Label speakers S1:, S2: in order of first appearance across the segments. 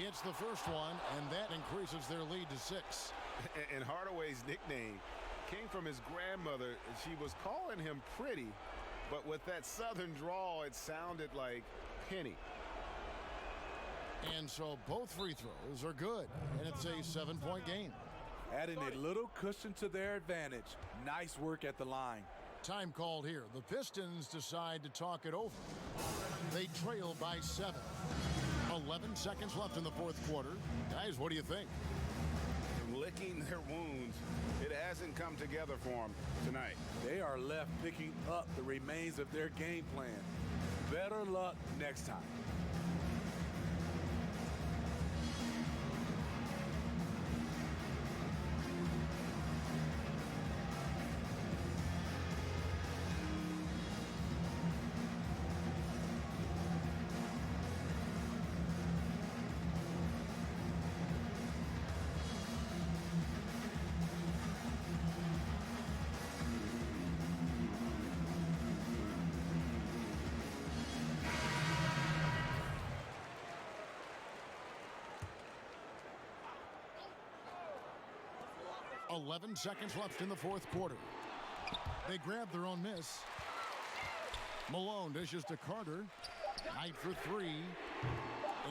S1: hits the first one, and that increases their lead to 6.
S2: And Hardaway's nickname came from his grandmother. She was calling him Pretty, but with that southern drawl, it sounded like Penny.
S1: And so both free throws are good, and it's a 7-point game.
S3: Adding a little cushion to their advantage. Nice work at the line.
S1: Time called here. The Pistons decide to talk it over. They trail by 7. 11 seconds left in the fourth quarter. Guys, what do you think?
S2: Licking their wounds. It hasn't come together for them tonight.
S3: They are left picking up the remains of their game plan. Better luck next time.
S1: .11 seconds left in the fourth quarter. They grab their own miss. Malone dishes to Carter. Knight for 3.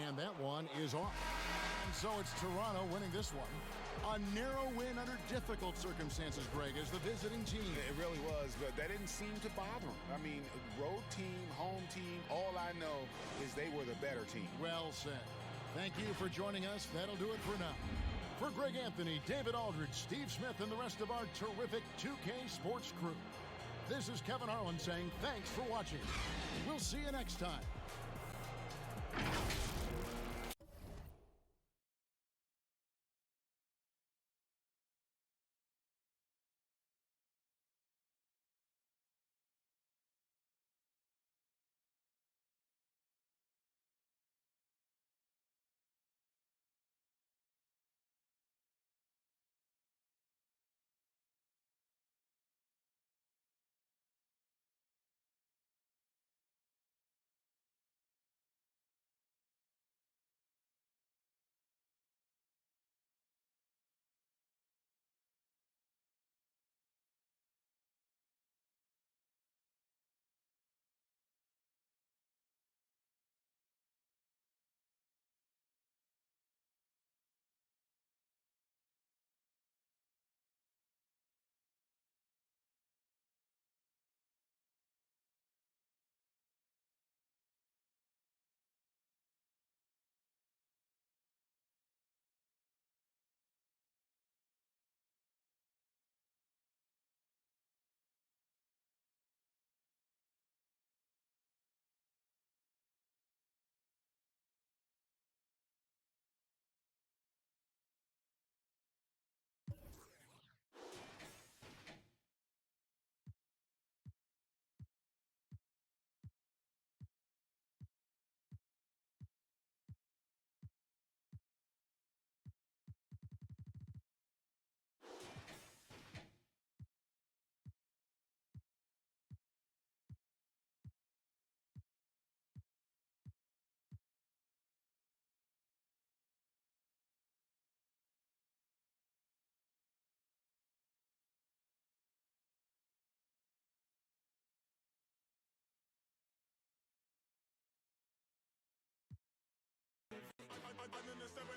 S1: And that one is off. And so it's Toronto winning this one. A narrow win under difficult circumstances, Greg, as the visiting team.
S2: It really was, but that didn't seem to bother them. I mean, road team, home team, all I know is they were the better team.
S1: Well said. Thank you for joining us. That'll do it for now. For Greg Anthony, David Aldridge, Steve Smith, and the rest of our terrific 2K Sports crew, this is Kevin Harlan saying thanks for watching. We'll see you next time.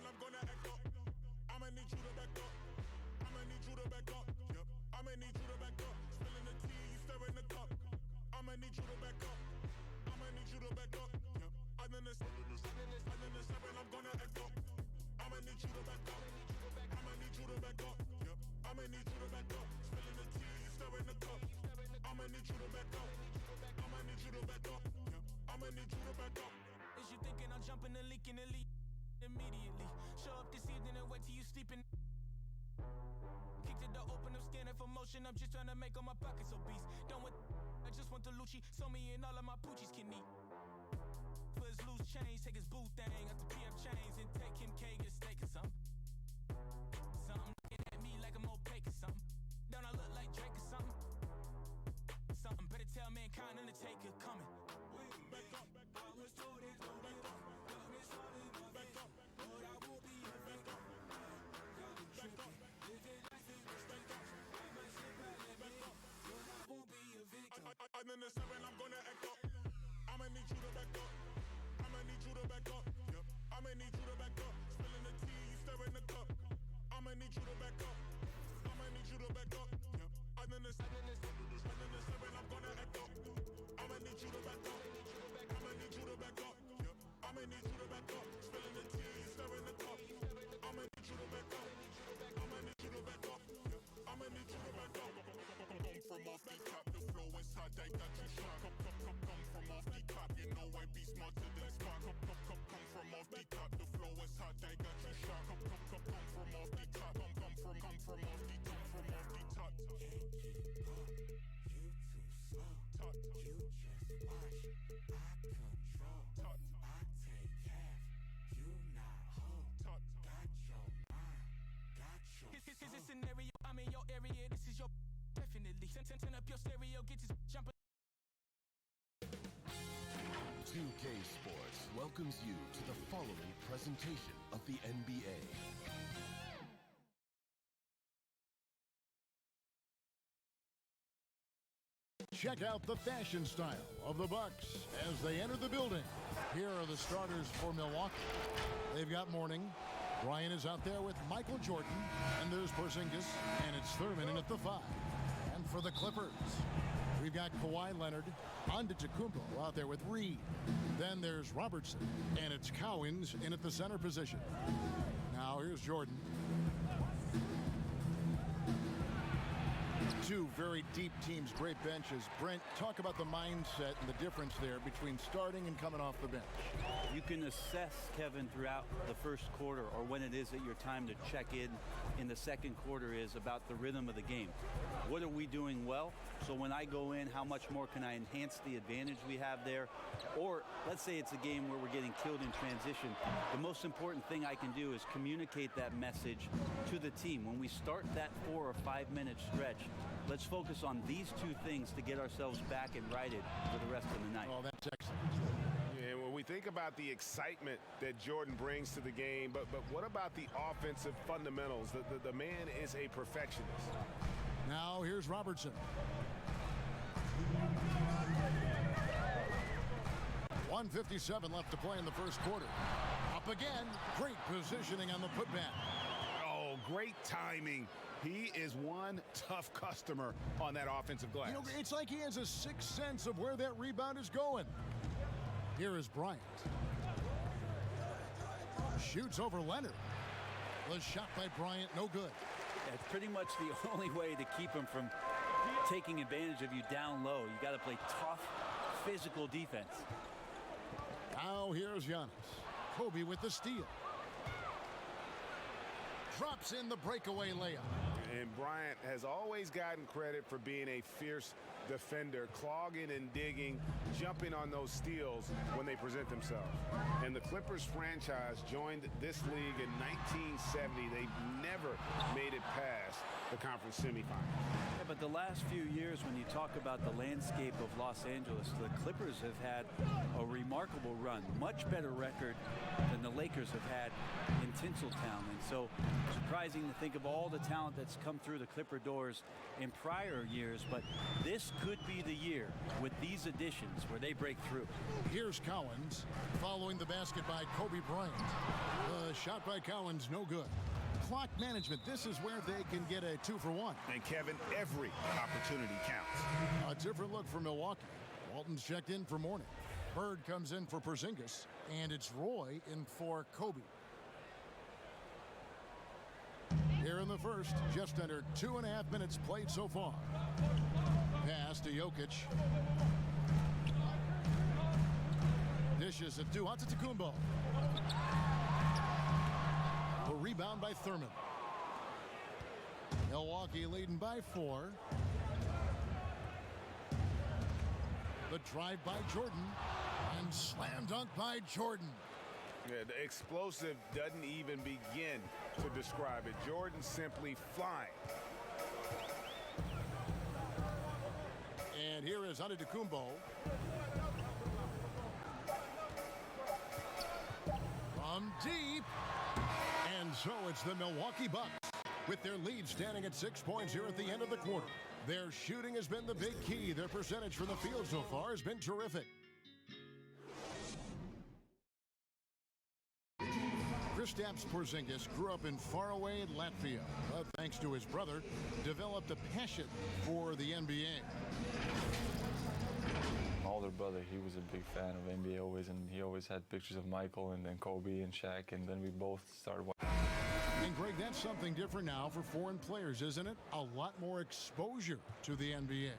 S4: I'm gonna act up. I'ma need you to back up. I'ma need you to back up. Yep. I'ma need you to back up. Spilling the tea, stirring the cup. I'ma need you to back up. I'ma need you to back up. Yep. I'm in the 7, I'm gonna act up. I'ma need you to back up. I'ma need you to back up. Yep. I'ma need you to back up. Spilling the tea, stirring the cup. I'ma need you to back up. I'ma need you to back up. Yep. I'ma need you to back up.
S5: Is you thinking I'm jumping the leak in the lead? Immediately show up this evening and wait till you sleeping. Kick the door open, I'm scanning for motion. I'm just trying to make all my pockets obese. Don't want, I just want the Lucci. So me and all of my poochies can eat. For his loose change, take his boo thing out the PF chains and take him K get a steak or something. Looking at me like I'm opaque or something. Don't I look like Drake or something? Something better tell mankind Undertaker coming. Back up, I was told it, back up. Back up.
S4: to back up. Yep. I'ma need you to back up. Spilling the tea, you stirring the cup. I'ma need you to back up. I'ma need you to back up. Yep. I'm in the seven, I'm gonna act up. I'ma need you to back up. I'ma need you to back up. Yep. I'ma need you to back up. Spilling the tea, you stirring the cup. I'ma need you to back up. I'ma need you to back up. Yep. I'ma need you to back up. Come from off the top, the flow is hot, I got you shot. Come from off the top, you know I be smarter than Spock. Come from off the top, the flow is hot, I got you shot. Come from off the top, come from off the top.
S6: Can't keep up, you too slow. You just watch, I control. I take half, you not whole. Got your mind, got your
S5: Here's
S6: soul.
S5: a scenario, I'm in your area, this is your definitely. Turn up your stereo, get this jumping.
S7: 2K Sports welcomes you to the following presentation of the NBA.
S1: Check out the fashion style of the Bucks as they enter the building. Here are the starters for Milwaukee. They've got Mourning. Bryant is out there with Michael Jordan. And there's Porzingis. And it's Thurman in at the 5. And for the Clippers, we've got Kawhi Leonard. Antetokounmpo out there with Reed. Then there's Robertson. And it's Cowens in at the center position. Now here's Jordan. Two very deep teams, great benches. Brent, talk about the mindset and the difference there between starting and coming off the bench.
S8: You can assess, Kevin, throughout the first quarter or when it is that your time to check in the second quarter is about the rhythm of the game. What are we doing well? So when I go in, how much more can I enhance the advantage we have there? Or let's say it's a game where we're getting killed in transition. The most important thing I can do is communicate that message to the team. When we start that 4 or 5 minute stretch, let's focus on these two things to get ourselves back and righted for the rest of the night.
S1: Oh, that's excellent.
S2: Yeah, when we think about the excitement that Jordan brings to the game, but what about the offensive fundamentals? The man is a perfectionist.
S1: Now here's Robertson. .157 left to play in the first quarter. Up again. Great positioning on the putback.
S2: Oh, great timing. He is one tough customer on that offensive glass.
S1: You know, it's like he has a sixth sense of where that rebound is going. Here is Bryant. Shoots over Leonard. The shot by Bryant, no good.
S8: It's pretty much the only way to keep him from taking advantage of you down low. You got to play tough, physical defense.
S1: Now here's Giannis. Kobe with the steal. Drops in the breakaway layup.
S2: And Bryant has always gotten credit for being a fierce defender, clogging and digging, jumping on those steals when they present themselves. And the Clippers franchise joined this league in 1970. They've never made it past the conference semifinals.
S8: Yeah, but the last few years, when you talk about the landscape of Los Angeles, the Clippers have had a remarkable run, much better record than the Lakers have had in Tinseltown. And so surprising to think of all the talent that's come through the Clipper doors in prior years, but this could be the year with these additions where they break through.
S1: Here's Cowens following the basket by Kobe Bryant. The shot by Cowens, no good. Clock management, this is where they can get a 2-for-1.
S2: And Kevin, every opportunity counts.
S1: A different look for Milwaukee. Walton's checked in for Mourning. Bird comes in for Porzingis, and it's Roy in for Kobe. Here in the first, just under 2.5 minutes played so far. Pass to Jokic. Dishes it to Antetokounmpo. A rebound by Thurman. Milwaukee leading by 4. The drive by Jordan. And slam dunk by Jordan.
S2: Yeah, the explosive doesn't even begin to describe it. Jordan simply flying.
S1: And here is Antetokounmpo. From deep. And so it's the Milwaukee Bucks with their lead standing at 6 points here at the end of the quarter. Their shooting has been the big key. Their percentage from the field so far has been terrific. Kristaps Porzingis grew up in faraway Latvia, but thanks to his brother, developed a passion for the NBA.
S9: My older brother, he was a big fan of NBA always, and he always had pictures of Michael and then Kobe and Shaq, and then we both started watching.
S1: And Greg, that's something different now for foreign players, isn't it? A lot more exposure to the NBA.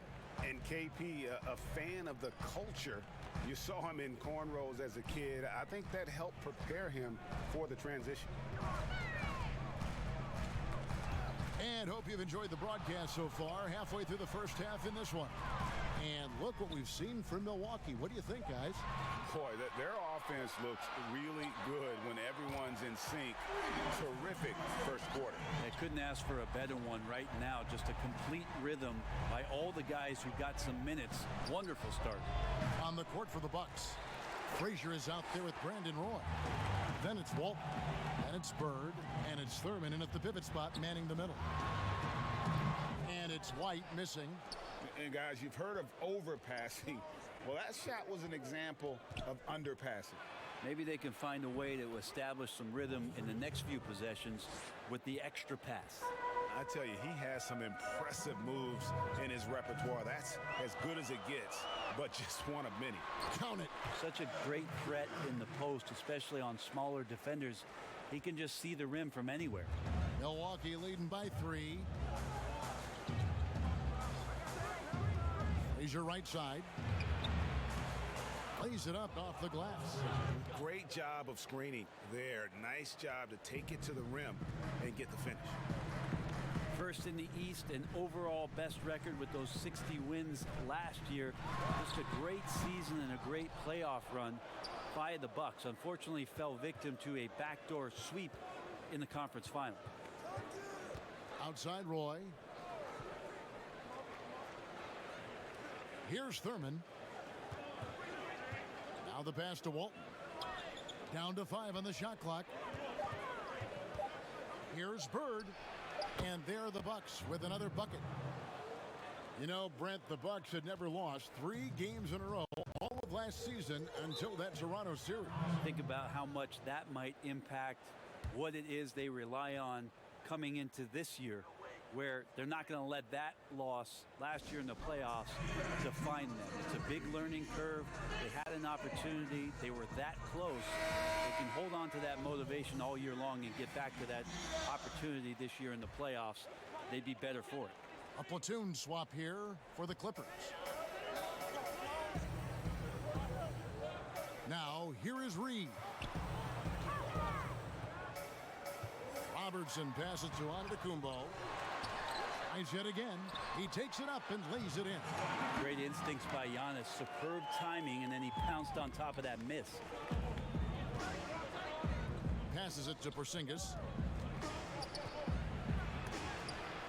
S2: And KP, a fan of the culture. You saw him in cornrows as a kid. I think that helped prepare him for the transition.
S1: And hope you've enjoyed the broadcast so far. Halfway through the first half in this one. And look what we've seen from Milwaukee. What do you think, guys?
S2: Boy, their offense looks really good when everyone's in sync. Terrific first quarter.
S8: I couldn't ask for a better one right now. Just a complete rhythm by all the guys who got some minutes. Wonderful start.
S1: On the court for the Bucks, Frazier is out there with Brandon Roy. Then it's Walton, and it's Bird, and it's Thurman in at the pivot spot, manning the middle. And it's White missing.
S2: And guys, you've heard of overpassing. Well, that shot was an example of underpassing.
S8: Maybe they can find a way to establish some rhythm in the next few possessions with the extra pass.
S2: I tell you, he has some impressive moves in his repertoire. That's as good as it gets, but just one of many.
S1: Count it.
S8: Such a great threat in the post, especially on smaller defenders. He can just see the rim from anywhere.
S1: Milwaukee leading by 3. Frazier right side. Lays it up off the glass.
S2: Great job of screening there. Nice job to take it to the rim and get the finish.
S8: First in the East and overall best record with those 60 wins last year. Just a great season and a great playoff run by the Bucks. Unfortunately fell victim to a backdoor sweep in the conference final.
S1: Outside Roy. Here's Thurman. Now the pass to Walton. Down to 5 on the shot clock. Here's Bird. And there are the Bucks with another bucket. You know, Brent, the Bucks had never lost 3 games in a row all of last season until that Toronto series.
S8: Think about how much that might impact what it is they rely on coming into this year, where they're not going to let that loss last year in the playoffs define them. It's a big learning curve. They had an opportunity. They were that close. They can hold on to that motivation all year long and get back to that opportunity this year in the playoffs. They'd be better for it.
S1: A platoon swap here for the Clippers. Now, here is Reed. Robertson passes to Antetokounmpo. Tries yet again. He takes it up and lays it in.
S8: Great instincts by Giannis. Superb timing, and then he pounced on top of that miss.
S1: Passes it to Porzingis.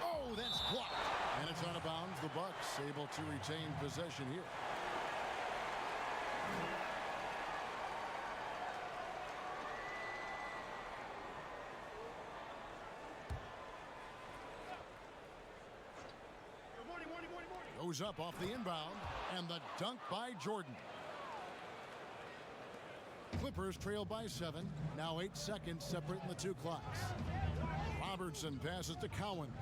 S1: Oh, that's blocked. And it's out of bounds. The Bucks able to retain possession here. Goes up off the inbound, and the dunk by Jordan. Clippers trail by 7. Now 8 seconds separating the 2 clocks. Robertson passes to Cowan.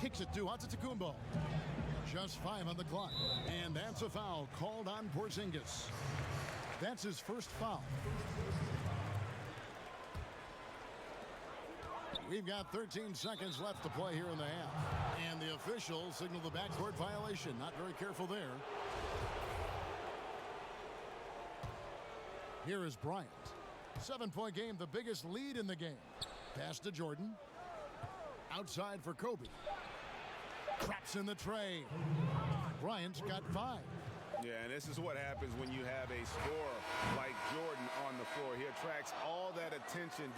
S1: Kicks it to Antetokounmpo. Just 5 on the clock, and that's a foul called on Porzingis. That's his first foul. We've got 13 seconds left to play here in the half. And the officials signal the backcourt violation. Not very careful there. Here is Bryant. 7-point game, the biggest lead in the game. Pass to Jordan. Outside for Kobe. Traps in the tray. Bryant's got 5.
S2: Yeah, and this is what happens when you have a scorer like Jordan on the floor. He attracts all that attention.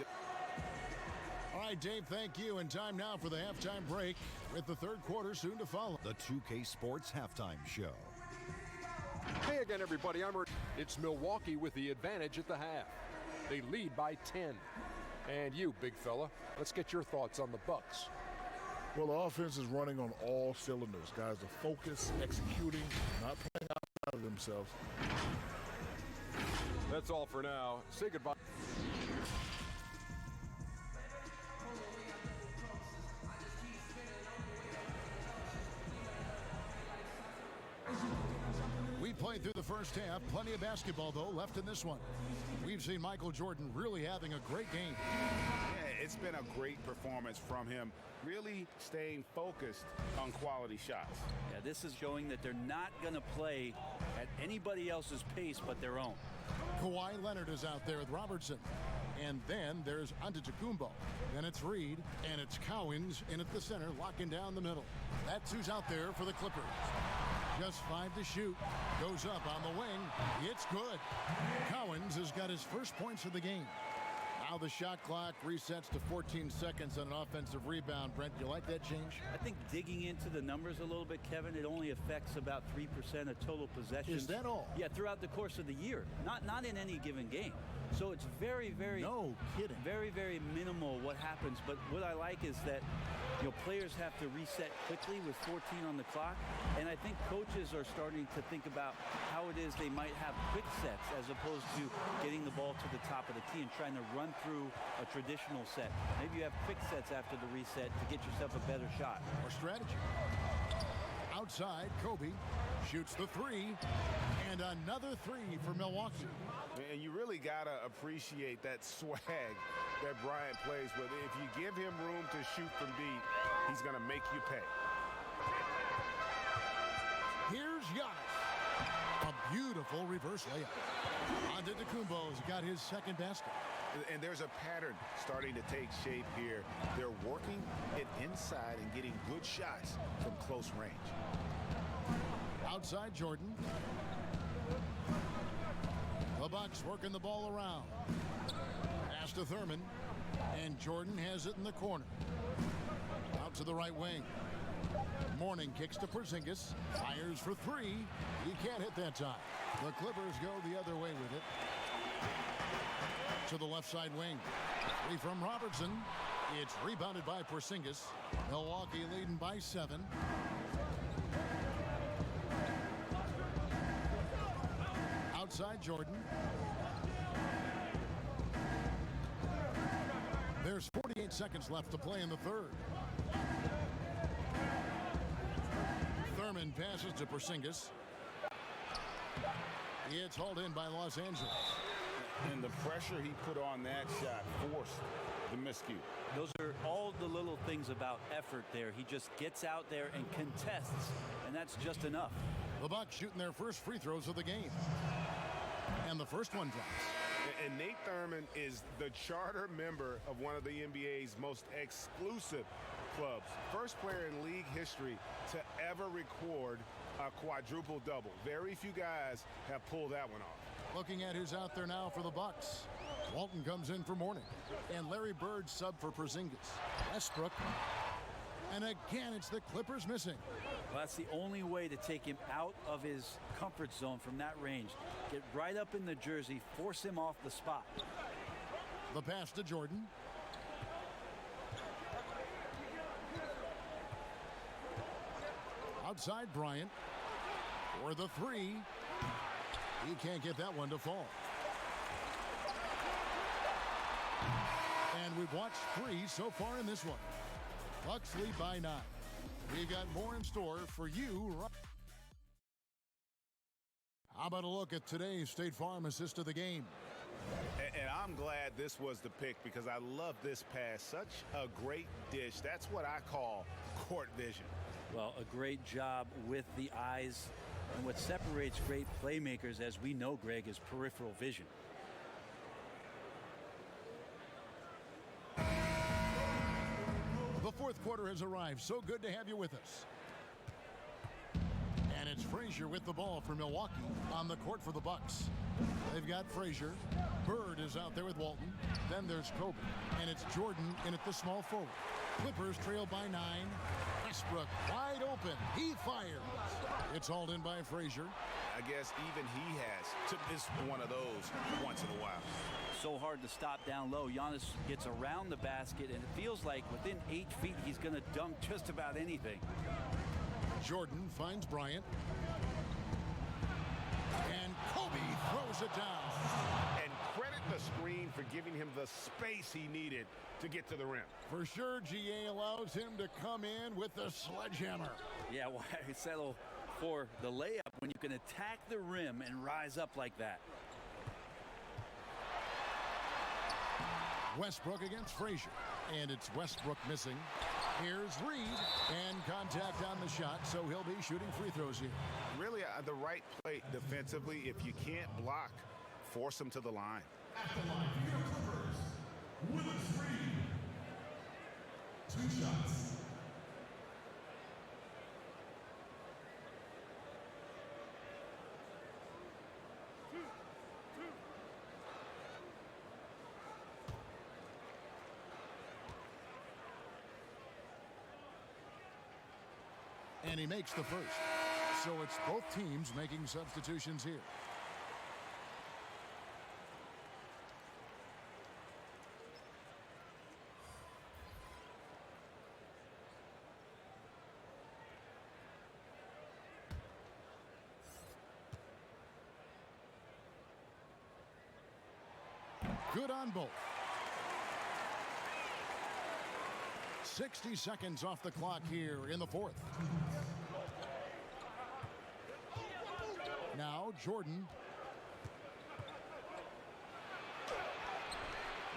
S1: All right, Dave, thank you. And time now for the halftime break with the third quarter soon to follow.
S10: The 2K Sports Halftime Show.
S11: Hey again, everybody. It's Milwaukee with the advantage at the half. They lead by 10. And you, big fella, let's get your thoughts on the Bucks.
S12: Well, the offense is running on all cylinders. Guys are focused, executing, not playing out of themselves.
S11: That's all for now. Say goodbye.
S1: We played through the first half. Plenty of basketball, though, left in this one. We've seen Michael Jordan really having a great game.
S2: Yeah, it's been a great performance from him, really staying focused on quality shots.
S8: Yeah, this is showing that they're not going to play at anybody else's pace but their own.
S1: Kawhi Leonard is out there with Robertson. And then there's Antetokounmpo. Then it's Reed, and it's Cowens in at the center, locking down the middle. That's who's out there for the Clippers. Just 5 to shoot. Goes up on the wing. It's good. Cowens has got his first points of the game. Now the shot clock resets to 14 seconds on an offensive rebound. Brent, you like that change?
S8: I think digging into the numbers a little bit, Kevin, it only affects about 3% of total possessions.
S1: Is that all?
S8: Yeah, throughout the course of the year. Not in any given game. So it's very, very...
S1: No kidding.
S8: Very, very minimal what happens. But what I like is that, players have to reset quickly with 14 on the clock. And I think coaches are starting to think about how it is they might have quick sets as opposed to getting the ball to the top of the key and trying to run through a traditional set. Maybe you have quick sets after the reset to get yourself a better shot.
S1: Or strategy. Outside, Kobe shoots the three. And another three for Milwaukee.
S2: And you really got to appreciate that swag that Bryant plays with. If you give him room to shoot from deep, he's going to make you pay.
S1: Here's Giannis. A beautiful reverse layup. Antetokounmpo's got his second basket.
S2: And there's a pattern starting to take shape here. They're working it inside and getting good shots from close range.
S1: Outside Jordan. The Bucks working the ball around. Pass to Thurman. And Jordan has it in the corner. Out to the right wing. Mourning kicks to Porzingis. Fires for three. He can't hit that time. The Clippers go the other way with it. To the left side wing. Three from Robertson. It's rebounded by Porzingis. Milwaukee leading by 7. Outside Jordan. There's 48 seconds left to play in the third. Thurman passes to Porzingis. It's hauled in by Los Angeles.
S2: And the pressure he put on that shot forced the miscue.
S8: Those are all the little things about effort there. He just gets out there and contests, and that's just enough.
S1: The Bucks shooting their first free throws of the game. And the first one drops.
S2: And Nate Thurman is the charter member of one of the NBA's most exclusive clubs. First player in league history to ever record a quadruple double. Very few guys have pulled that one off.
S1: Looking at who's out there now for the Bucks. Walton comes in for Mourning. And Larry Bird sub for Porzingis. Westbrook. And again, it's the Clippers missing.
S8: Well, that's the only way to take him out of his comfort zone from that range. Get right up in the jersey, force him off the spot.
S1: The pass to Jordan. Outside Bryant. For the three. He can't get that one to fall. And we've watched 3 so far in this one. Bucks lead by 9. We've got more in store for you. How about a look at today's State Farm assist of the game?
S2: And I'm glad this was the pick because I love this pass. Such a great dish. That's what I call court vision.
S8: Well, a great job with the eyes. And what separates great playmakers, as we know, Greg, is peripheral vision.
S1: The fourth quarter has arrived. So good to have you with us. And it's Frazier with the ball for Milwaukee on the court for the Bucks. They've got Frazier. Bird is out there with Walton. Then there's Kobe. And it's Jordan in at the small forward. Clippers trail by 9. Westbrook wide open. He fires. It's hauled in by Frazier.
S2: I guess even he has to miss one of those once in a while.
S8: So hard to stop down low. Giannis gets around the basket, and it feels like within 8 feet he's going to dunk just about anything.
S1: Jordan finds Bryant. And Kobe throws it down.
S2: And credit the screen for giving him the space he needed to get to the rim.
S1: For sure, GA allows him to come in with the sledgehammer.
S8: Yeah, why settle for the layup when you can attack the rim and rise up like that?
S1: Westbrook against Frazier. And it's Westbrook missing. Here's Reed, and contact on the shot, so he'll be shooting free throws here.
S2: Really, the right play defensively. If you can't block, force him to the line.
S4: At the line for your Clippers, Willis Reed. 2 shots.
S1: And he makes the first. So it's both teams making substitutions here. Good on both. 60 seconds off the clock here in the fourth. Now Jordan.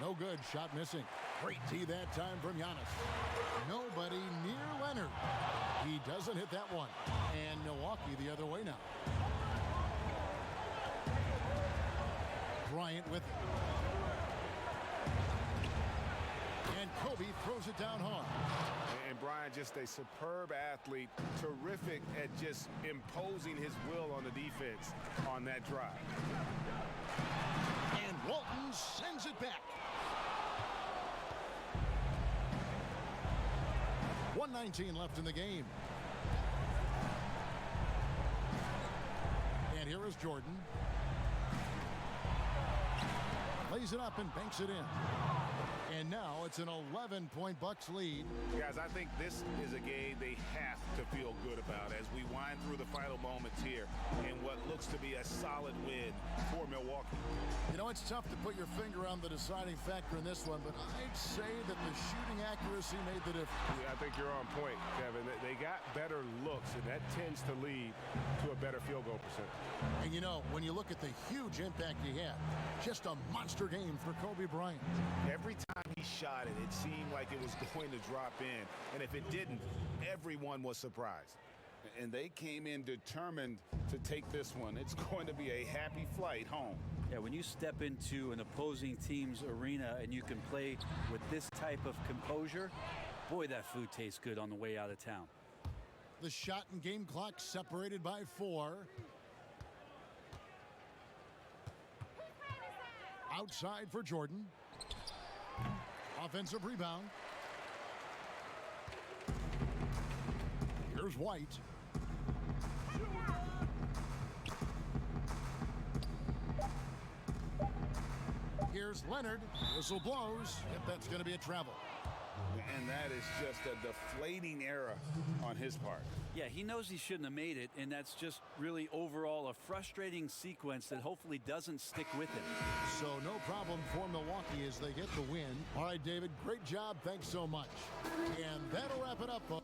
S1: No good. Shot missing. Great D that time from Giannis. Nobody near Leonard. He doesn't hit that one. And Milwaukee the other way now. Bryant with it. And Kobe throws it down hard.
S2: And Bryant, just a superb athlete, terrific at just imposing his will on the defense on that drive.
S1: And Walton sends it back. 1:19 left in the game. And here is Jordan. Lays it up and banks it in. And now it's an 11-point Bucks lead.
S2: Guys, I think this is a game they have to feel good about as we wind through the final moments here in what looks to be a solid win for Milwaukee.
S1: You know, it's tough to put your finger on the deciding factor in this one, but I'd say that the shooting accuracy made the difference.
S2: Yeah, I think you're on point, Kevin. They got better looks, and that tends to lead to a better field goal percentage.
S1: And you know, when you look at the huge impact he had, just a monster game for Kobe Bryant.
S2: Every time he shot it, it seemed like it was going to drop in. And if it didn't, everyone was surprised. And they came in determined to take this one. It's going to be a happy flight home.
S8: Yeah, when you step into an opposing team's arena and you can play with this type of composure, boy, that food tastes good on the way out of town.
S1: The shot and game clock separated by 4. Outside for Jordan. Offensive rebound. Here's White. Here's Leonard. Whistle blows. Yep, that's going to be a travel.
S2: And that is just a deflating error on his part.
S8: Yeah, he knows he shouldn't have made it, and that's just really overall a frustrating sequence that hopefully doesn't stick with him.
S1: So no problem for Milwaukee as they get the win. All right, David, great job. Thanks so much. And that'll wrap it up, folks.